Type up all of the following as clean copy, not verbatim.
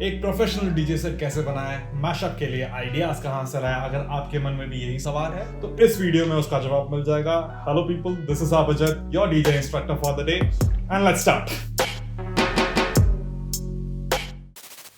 एक professional DJ set कैसे बनाएं, मैशअप के लिए आइडियाज कहां से लाएं। अगर आपके मन में भी यही सवाल है तो इस वीडियो में उसका जवाब मिल जाएगा। Hello people, this is Abhijit, your DJ instructor for the day, and let's start.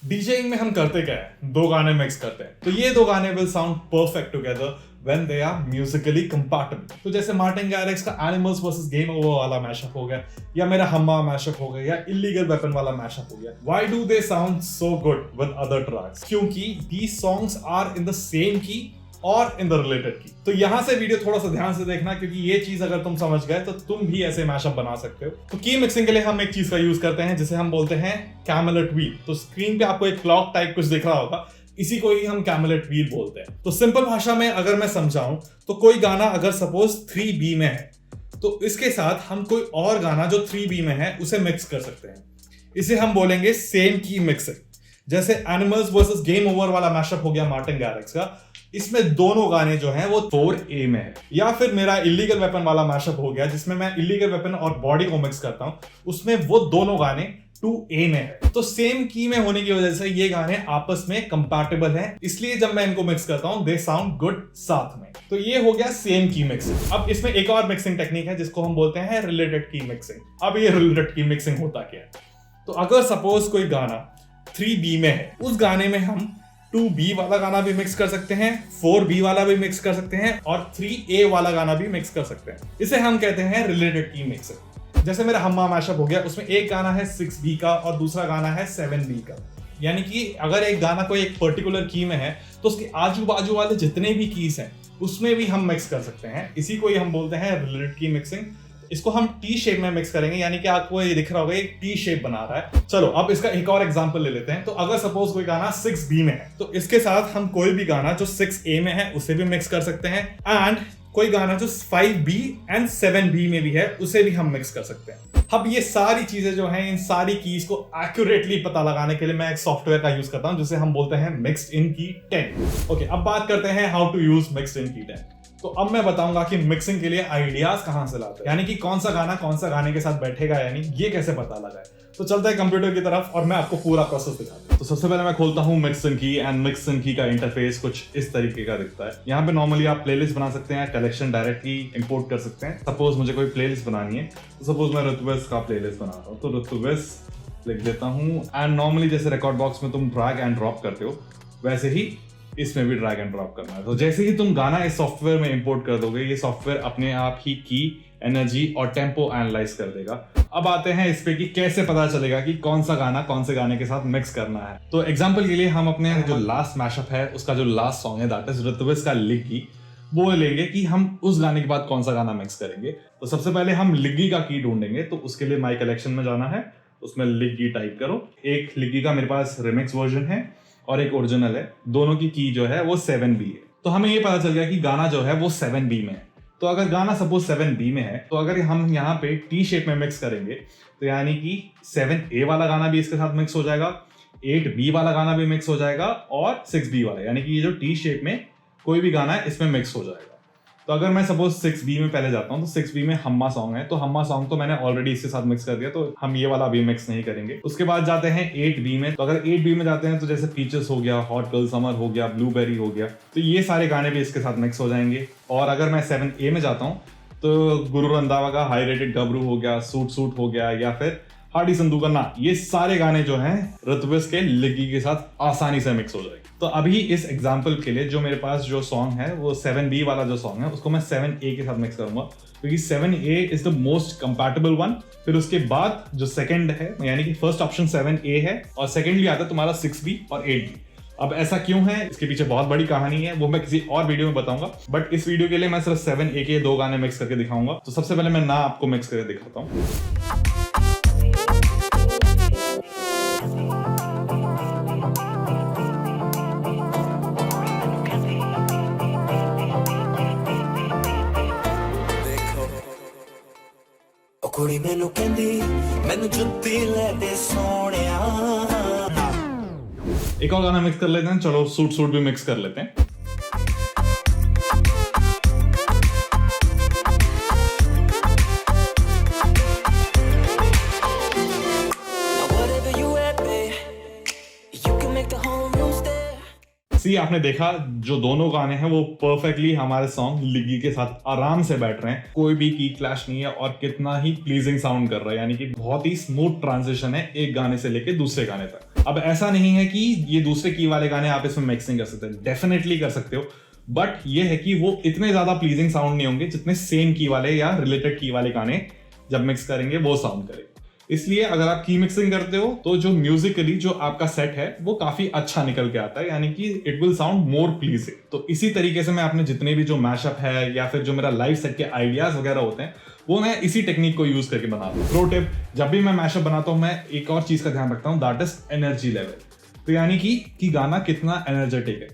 DJing में हम करते क्या है, दो गाने मिक्स करते हैं, तो ये दो गाने will sound perfect together when they are musically compatible। तो जैसे मार्टिन गैरिक्स का एनिमल्स वर्सेस गेम ओवर वाला मैशअप हो गया, या मेरा हम्मा मैशअप हो गया, या इलीगल वेपन वाला मैशअप हो गया। Why do they sound so good with other tracks? क्योंकि these songs are in the same key और in the related key। तो यहाँ से वीडियो थोड़ा सा ध्यान से देखना, क्योंकि ये चीज अगर तुम समझ गए तो तुम भी ऐसे मैशअप बना सकते हो। तो की मिक्सिंग के लिए हम एक चीज का यूज करते हैं जिसे हम बोलते हैं कैमलेट व्हील। तो स्क्रीन पे आपको एक क्लॉक टाइप कुछ दिख रहा होगा, इसी को ही हम कैमलेट व्हील बोलते हैं। तो सिंपल भाषा में अगर मैं समझाऊं तो कोई गाना अगर सपोज 3B में है तो इसके साथ हम कोई और गाना जो 3B में है उसे मिक्स कर सकते हैं। इसे हम बोलेंगे सेम की मिक्सिंग। जैसे एनिमल्स वर्सेस गेम ओवर वाला मैशअप हो गया मार्टिन गैरिक्स का, इसमें दोनों गाने जो हैं वो 4A में है। या फिर मेरा इलीगल वेपन वाला मैशअप हो गया जिसमें मैं इलीगल वेपन और बॉडी को मिक्स करता हूं, उसमें वो दोनों गाने 2A में है। तो सेम की में होने की वजह से ये गाने आपस में कंपैटिबल हैं, इसलिए जब मैं इनको मिक्स करता हूं दे साउंड गुड साथ में। तो ये हो गया सेम की मिक्सिंग। अब इसमें एक और मिक्सिंग टेक्निक है जिसको हम बोलते हैं रिलेटेड की मिक्सिंग। अब ये रिलेटेड की मिक्सिंग होता क्या है, तो अगर सपोज कोई गाना 3B में है, उस गाने में हम 2B वाला गाना भी मिक्स कर सकते हैं, 4B वाला भी मिक्स कर सकते हैं और 3A वाला गाना भी मिक्स कर सकते हैं। इसे हम कहते हैं रिलेटेड की मिक्सिंग। जैसे मेरा हम्मा मैशअप हो गया, उसमें एक गाना है 6B का और दूसरा गाना है 7B का। यानी कि अगर एक गाना कोई एक पर्टिकुलर की में है तो उसके आजू बाजू वाले जितने भी कीज हैं उसमें भी हम मिक्स कर सकते हैं। इसी को ही हम बोलते हैं रिलेटेड की मिक्सिंग। इसको हम टी शेप में मिक्स करेंगे, यानी कि आपको ये दिख रहा होगा एक टी शेप बना रहा है। चलो अब इसका एक और एग्जांपल ले लेते हैं। तो अगर सपोज कोई गाना 6B में है तो इसके साथ हम कोई भी गाना जो 6A में है उसे भी मिक्स कर सकते हैं, एंड कोई गाना जो 5B एंड 7B में भी है उसे भी हम मिक्स कर सकते हैं। अब ये सारी चीजें जो हैं, इन सारी कीज को एक्यूरेटली पता लगाने के लिए मैं एक सॉफ्टवेयर का यूज करता हूं जिसे हम बोलते हैं मिक्स्ड इन की 10। ओके, अब बात करते हैं how to use Mixed In Key 10। तो अब मैं बताऊंगा कि मिक्सिंग के लिए आइडियाज कहां से लाते हैं, यानी कि कौन सा गाने के साथ बैठेगा, यानी ये कैसे पता लगाए। तो चलते हैं कंप्यूटर की तरफ और मैं आपको पूरा प्रोसेस दिखाता हूं। तो सबसे पहले मैं खोलता हूं मिक्स इन की, एंड मिक्स इन की का इंटरफेस कुछ इस तरीके का दिखता है। यहाँ पे नॉर्मली आप प्लेलिस्ट बना सकते हैं, कलेक्शन डायरेक्टली इंपोर्ट कर सकते हैं। सपोज मुझे कोई प्लेलिस्ट बनानी है, तो सपोज मैं ऋतुवेश का प्लेलिस्ट बना रहा हूँ, तो ऋतुवेश लिख देता हूँ। एंड नॉर्मली जैसे रिकॉर्ड बॉक्स में तुम ड्रैग एंड ड्रॉप करते हो, वैसे ही इसमें भी ड्रैग एंड ड्रॉप करना है। तो जैसे ही तुम गाना इस सॉफ्टवेयर में इंपोर्ट कर दोगे, ये सॉफ्टवेयर अपने आप ही की, एनर्जी और टेम्पो एनालाइज कर देगा। अब आते हैं इस पे कि कैसे पता चलेगा कि कौन सा गाना कौन से गाने के साथ मिक्स करना है। तो एग्जांपल के लिए हम अपने जो लास्ट मैशअप है उसका जो लास्ट सॉन्ग है दैट इज ऋतुवेश का लिग्गी, वो लेंगे कि हम उस गाने के बाद कौन सा गाना मिक्स करेंगे। तो सबसे पहले हम लिग्गी का की ढूंढेंगे। तो उसके लिए माई कलेक्शन में जाना है, उसमें लिग्गी टाइप करो। एक लिग्गी का मेरे पास रिमिक्स वर्जन है और एक ओरिजिनल है, दोनों की जो है वो 7B है। तो हमें ये पता चल गया कि गाना जो है वो 7B में है। तो अगर गाना सपोज 7B में है, तो अगर हम यहाँ पे टी शेप में मिक्स करेंगे तो यानी कि 7A वाला गाना भी इसके साथ मिक्स हो जाएगा, 8B वाला गाना भी मिक्स हो जाएगा और 6B वाला, यानी कि ये जो टी शेप में कोई भी गाना है इसमें मिक्स हो जाएगा। तो अगर मैं सपोज 6B में पहले जाता हूँ, तो 6B में हम्मा सॉन्ग है, तो हम्मा सॉन्ग तो मैंने ऑलरेडी इसके साथ मिक्स कर दिया, तो हम ये वाला अभी मिक्स नहीं करेंगे। उसके बाद जाते हैं 8B में। तो अगर 8B में जाते हैं तो जैसे पीचेस हो गया, हॉट गर्ल समर हो गया, ब्लूबेरी हो गया, तो ये सारे गाने भी इसके साथ मिक्स हो जाएंगे। और अगर मैं 7A में जाता हूँ तो गुरु रंधावा का हाई रेटेड गबरू हो गया, सूट सूट हो गया, या फिर हार्डी संधू का ना, ये सारे गाने जो हैं ऋतुवेश के लिग्गी के साथ आसानी से मिक्स हो जाएंगे। तो अभी इस एग्जांपल के लिए जो मेरे पास जो सॉन्ग है वो 7B वाला जो सॉन्ग है उसको मैं 7A के साथ मिक्स करूंगा, क्योंकि 7A is the most compatible one. फिर उसके बाद जो सेकंड है, यानी कि फर्स्ट ऑप्शन 7A है और सेकंडली आता है तुम्हारा 6B और 8B। अब ऐसा क्यों है, इसके पीछे बहुत बड़ी कहानी है, वो मैं किसी और वीडियो में बताऊंगा, बट इस वीडियो के लिए मैं सिर्फ 7A के दो गाने मिक्स करके दिखाऊंगा। तो सबसे पहले मैं ना आपको मिक्स करके दिखाता हूँ। कुड़ी मैनू कहंदी मैनू जुत्ती ले दे सोहणिया। एक और गाना मिक्स कर लेते हैं, चलो सूट सूट भी मिक्स कर लेते हैं। सी आपने देखा जो दोनों गाने हैं वो परफेक्टली हमारे सॉन्ग लिगी के साथ आराम से बैठ रहे हैं, कोई भी की क्लैश नहीं है और कितना ही प्लीजिंग साउंड कर रहा है, यानी कि बहुत ही स्मूथ ट्रांजिशन है एक गाने से लेके दूसरे गाने तक। अब ऐसा नहीं है कि ये दूसरे की वाले गाने आप इसमें मिक्सिंग कर सकते हैं, डेफिनेटली कर सकते हो, बट ये है कि वो इतने ज्यादा प्लीजिंग साउंड नहीं होंगे जितने सेम की वाले या रिलेटेड की वाले गाने जब मिक्स करेंगे वो साउंड करेंगे। इसलिए अगर आप की मिक्सिंग करते हो तो जो म्यूजिकली जो आपका सेट है वो काफी अच्छा निकल के आता है, यानी कि it will sound more pleasing. तो इसी तरीके से मैं अपने जितने भी जो मैशअप है या फिर जो मेरा लाइव सेट के आइडियाज वगैरह होते हैं वो मैं इसी टेक्निक को यूज करके बनाता हूँ। प्रो टिप, जब भी मैं मैशअप बनाता हूँ मैं एक और चीज का ध्यान रखता हूँ, दैट इज एनर्जी लेवल। तो यानी कि गाना कितना एनर्जेटिक है।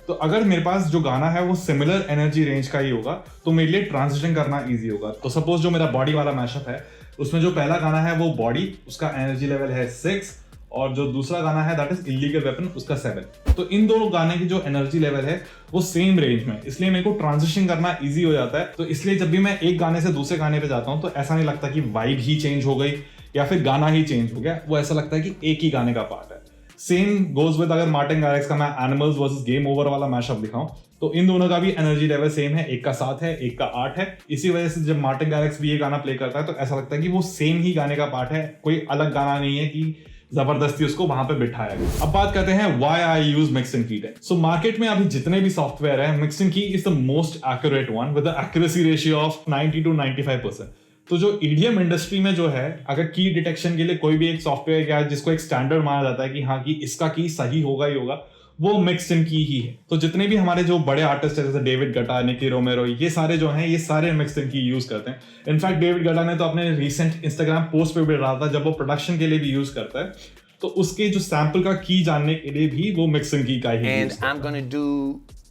तो अगर मेरे पास जो गाना है वो सिमिलर एनर्जी रेंज का ही होगा तो मेरे लिए ट्रांजिशन करना इजी होगा। तो सपोज जो मेरा बॉडी वाला मैशअप है उसमें जो पहला गाना है वो बॉडी, उसका एनर्जी लेवल है 6 और जो दूसरा गाना है दैट इज इलीगल वेपन, उसका 7। तो इन दोनों गाने की जो एनर्जी लेवल है वो सेम रेंज में, इसलिए मेरे को ट्रांजिशन करना इजी हो जाता है। तो इसलिए जब भी मैं एक गाने से दूसरे गाने पे जाता हूँ तो ऐसा नहीं लगता कि वाइब ही चेंज हो गई या फिर गाना ही चेंज हो गया, वो ऐसा लगता है कि एक ही गाने का पार्ट है। सेम गोज विद अगर मार्टिन गारिक्स का मैं एनिमल्स वर्सेस गेम ओवर वाला मैशअप दिखाऊं तो इन दोनों का भी एनर्जी लेवल सेम है, एक का 7 है एक का 8 है। इसी वजह से जब मार्टिन गारिक्स भी ये गाना प्ले करता है तो ऐसा लगता है कि वो सेम ही गाने का पार्ट है, कोई अलग गाना नहीं है कि जबरदस्ती उसको वहां पे बिठाया गया। अब बात करते हैं व्हाई आई यूज मिक्सिंग की। सो मार्केट में अभी जितने भी सॉफ्टवेयर है मिक्सिंग की is the most accurate one with the accuracy ratio of 90 to 95%। तो जो ईडीएम इंडस्ट्री में जो है अगर की डिटेक्शन के लिए कोई भी एक सॉफ्टवेयर या जिसको एक स्टैंडर्ड माना जाता है कि हाँ कि इसका की सही होगा ही होगा, वो मिक्स इन की ही है। तो जितने भी हमारे जो बड़े आर्टिस्ट है जैसे डेविड गटा, निकी रोमेरो, ये सारे जो हैं ये सारे मिक्स इन की यूज करते हैं। इनफैक्ट डेविड गटा ने तो अपने रिसेंट इंस्टाग्राम पोस्ट पे भी डाला था, जब वो प्रोडक्शन के लिए भी यूज करता है तो उसके जो सैंपल का की जानने के लिए भी वो मिक्स इन की का ही and I'm gonna do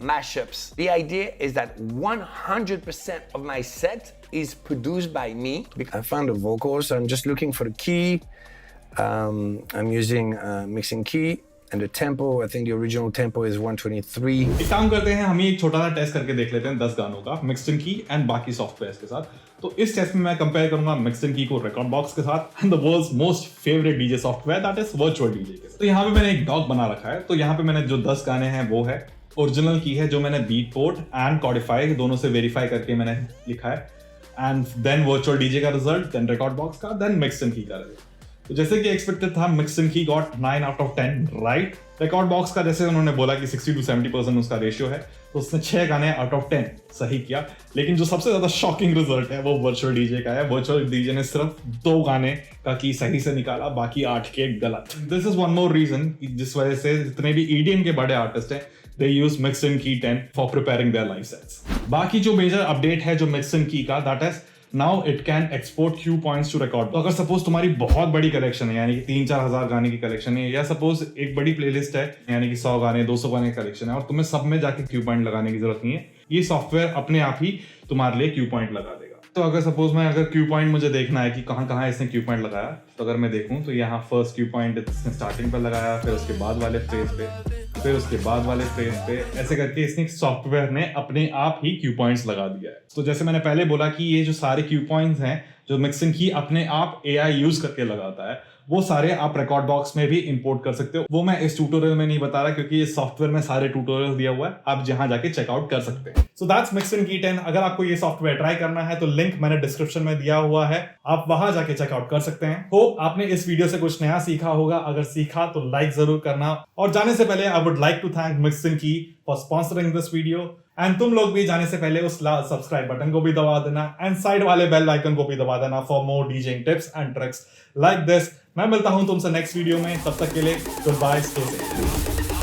mashups. The idea is that 100% of my set is produced by me. I found the vocals, so I'm just looking for the key. I'm using mixing key and the tempo. I think the original tempo is 123. एक काम करते हैं, हम एक छोटा सा test करके देख लेते हैं 10 गानों का मिक्स्ड इन की एंड बाकी सॉफ्टवेयर के साथ। तो इस टेस्ट में मैं कंपेयर करूंगा मिक्स्ड इन की को रिकॉर्ड बॉक्स के साथ and the world's most favourite DJ software that is Virtual DJ के साथ। तो यहाँ पे मैंने एक डॉग बना रखा है, तो यहाँ पे मैंने जो 10 गाने हैं वो है ओरिजिनल की है जो मैंने बीटपोर्ट एंड कॉर्डिफाई दोनों से वेरीफाई करके मैंने लिखा है, एंड देन वर्चुअल डीजे का रिजल्ट, देन रिकॉर्ड बॉक्स का, देन मिक्स्ड इन की का रिजल्ट। तो जैसे कि एक्सपेक्टेड था मिक्स्ड इन की got 9 out of 10 right. Record box का जैसे उन्होंने बोला कि 60 to 70% उसका रेशियो है, तो उसने 6 गाने आउट ऑफ 10 सही किया। लेकिन जो सबसे ज्यादा शॉकिंग रिजल्ट है वो वर्चुअल डीजे का है। वर्चुअल डीजे ने सिर्फ 2 गाने का की सही से निकाला, बाकी 8 के गलत। This is one more reason जिस वजह से जितने भी ईडीएम के बड़े आर्टिस्ट हैं they use mixed in key 10 for preparing their live sets. बाकी जो मेजर अपडेट है जो mixed in key का, that is now it can export cue points to record. तो अगर सपोज तुम्हारी बहुत बड़ी कलेक्शन है, यानी कि 3-4 हजार गाने की कलेक्शन है, या सपोज एक बड़ी प्लेलिस्ट है यानी कि 100 गाने 200 गाने की कलेक्शन है और तुम्हें सब में जाके क्यू पॉइंट लगाने की जरूरत नहीं है, ये सॉफ्टवेयर अपने आप ही तुम्हारे लिए क्यू पॉइंट लगा देगा। तो अगर सपोज मैं अगर क्यू पॉइंट मुझे देखना है कि कहाँ कहाँ इसने क्यू पॉइंट लगाया, तो अगर मैं देखूं तो यहाँ फर्स्ट क्यू पॉइंट इसने स्टार्टिंग पर लगाया, फिर उसके बाद वाले फ्रेज पे, फिर उसके बाद वाले फ्रेज पे, ऐसे करके इसने सॉफ्टवेयर ने अपने आप ही क्यू पॉइंट्स लगा दिया है। तो जैसे मैंने पहले बोला कि ये जो सारे क्यू पॉइंट्स हैं जो मिक्सिंग की अपने आप एआई यूज करके लगाता है, वो सारे आप रिकॉर्ड बॉक्स में भी इंपोर्ट कर सकते हो। वो मैं इस ट्यूटोरियल में नहीं बता रहा क्योंकि इस सॉफ्टवेयर में सारे ट्यूटोरियल दिया हुआ है, आप जहां जाके चेकआउट कर सकते हैं। So that's mixed In Key 10। अगर आपको ये सॉफ्टवेयर ट्राई करना है तो लिंक मैंने डिस्क्रिप्शन में दिया हुआ है, आप वहां जाके चेकआउट कर सकते हैं। होप आपने इस वीडियो से कुछ नया सीखा होगा, अगर सीखा तो लाइक जरूर करना। और जाने से पहले I would like to thank Mixed In Key for sponsoring this video, and तुम लोग भी जाने से पहले उस सब्सक्राइब बटन को भी दबा देना एंड साइड वाले बेल आइकन को भी दबा देना for more DJing tips and tricks like this. मैं मिलता हूं तुमसे नेक्स्ट वीडियो में, तब तक के लिए गुड बाय, स्टे सेफ।